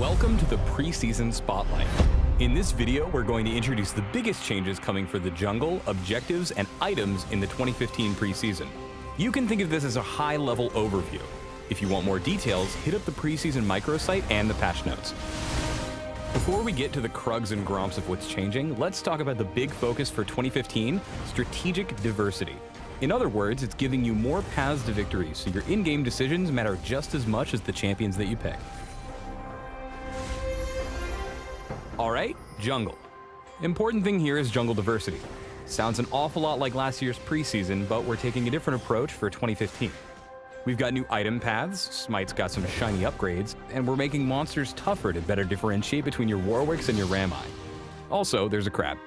Welcome to the Preseason Spotlight. In this video, we're going to introduce the biggest changes coming for the jungle, objectives, and items in the 2015 preseason. You can think of this as a high-level overview. If you want more details, hit up the preseason microsite and the patch notes. Before we get to the krugs and gromps of what's changing, let's talk about the big focus for 2015, strategic diversity. In other words, it's giving you more paths to victory, so your in-game decisions matter just as much as the champions that you pick. Alright, jungle. Important thing here is jungle diversity. Sounds an awful lot like last year's preseason, but we're taking a different approach for 2015. We've got new item paths, Smite's got some shiny upgrades, and we're making monsters tougher to better differentiate between your Warwicks and your Rami. Also, there's a crab.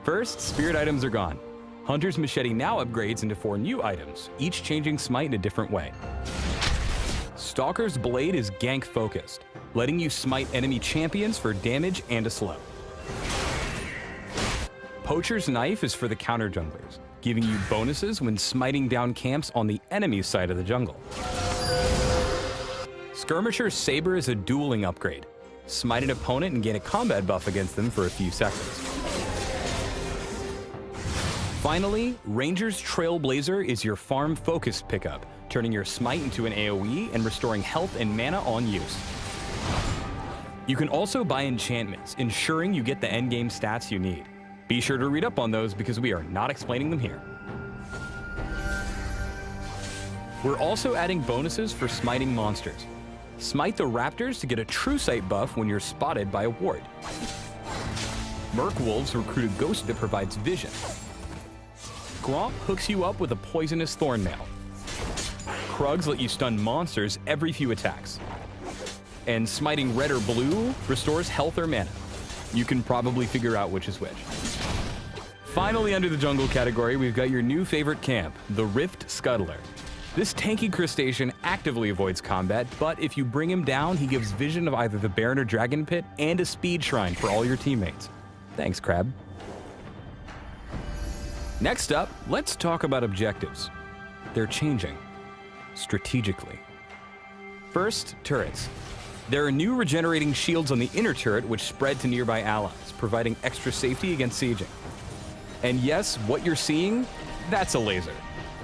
First, spirit items are gone. Hunter's Machete now upgrades into 4 new items, each changing Smite in a different way. Stalker's Blade is gank-focused, letting you smite enemy champions for damage and a slow. Poacher's Knife is for the counter junglers, giving you bonuses when smiting down camps on the enemy side of the jungle. Skirmisher's Saber is a dueling upgrade. Smite an opponent and gain a combat buff against them for a few seconds. Finally, Ranger's Trailblazer is your farm-focused pickup, turning your smite into an AoE and restoring health and mana on use. You can also buy enchantments, ensuring you get the endgame stats you need. Be sure to read up on those because we are not explaining them here. We're also adding bonuses for smiting monsters. Smite the raptors to get a true sight buff when you're spotted by a ward. Merc Wolves recruit a ghost that provides vision. Gromp hooks you up with a poisonous thornmail. Krugs let you stun monsters every few attacks. And smiting red or blue restores health or mana. You can probably figure out which is which. Finally, under the jungle category, we've got your new favorite camp, the Rift Scuttler. This tanky crustacean actively avoids combat, but if you bring him down, he gives vision of either the Baron or Dragon Pit and a speed shrine for all your teammates. Thanks, Crab. Next up, let's talk about objectives. They're changing. Strategically. First, turrets. There are new regenerating shields on the inner turret which spread to nearby allies, providing extra safety against sieging. And yes, what you're seeing, that's a laser.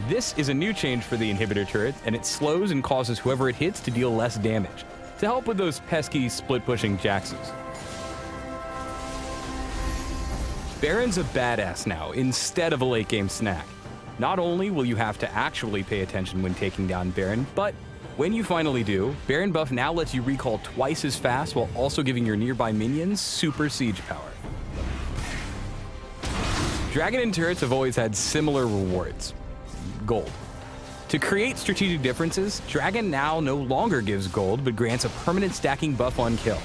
This is a new change for the inhibitor turret, and it slows and causes whoever it hits to deal less damage, to help with those pesky split-pushing Jaxes. Baron's a badass now, instead of a late-game snack. Not only will you have to actually pay attention when taking down Baron, but when you finally do, Baron buff now lets you recall twice as fast while also giving your nearby minions super siege power. Dragon and turrets have always had similar rewards. Gold. To create strategic differences, Dragon now no longer gives gold, but grants a permanent stacking buff on kill.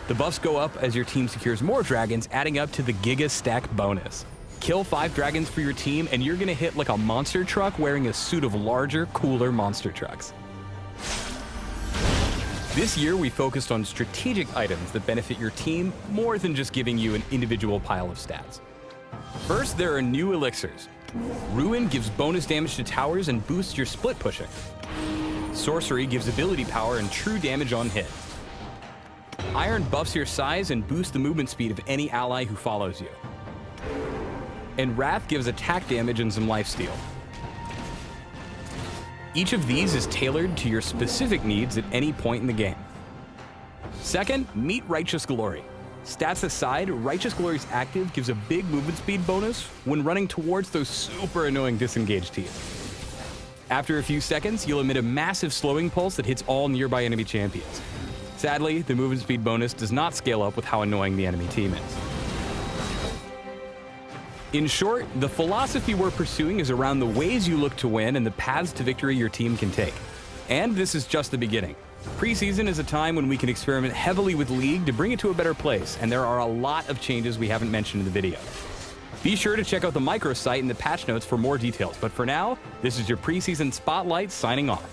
The buffs go up as your team secures more dragons, adding up to the Giga Stack bonus. Kill 5 dragons for your team, and you're gonna hit like a monster truck wearing a suit of larger, cooler monster trucks. This year, we focused on strategic items that benefit your team more than just giving you an individual pile of stats. First, there are new elixirs. Ruin gives bonus damage to towers and boosts your split pushing. Sorcery gives ability power and true damage on hit. Iron buffs your size and boosts the movement speed of any ally who follows you. And Wrath gives attack damage and some lifesteal. Each of these is tailored to your specific needs at any point in the game. Second, meet Righteous Glory. Stats aside, Righteous Glory's active gives a big movement speed bonus when running towards those super annoying disengaged teams. After a few seconds, you'll emit a massive slowing pulse that hits all nearby enemy champions. Sadly, the movement speed bonus does not scale up with how annoying the enemy team is. In short, the philosophy we're pursuing is around the ways you look to win and the paths to victory your team can take. And this is just the beginning. Preseason is a time when we can experiment heavily with League to bring it to a better place, and there are a lot of changes we haven't mentioned in the video. Be sure to check out the microsite and the patch notes for more details, but for now, this is your Preseason Spotlight signing off.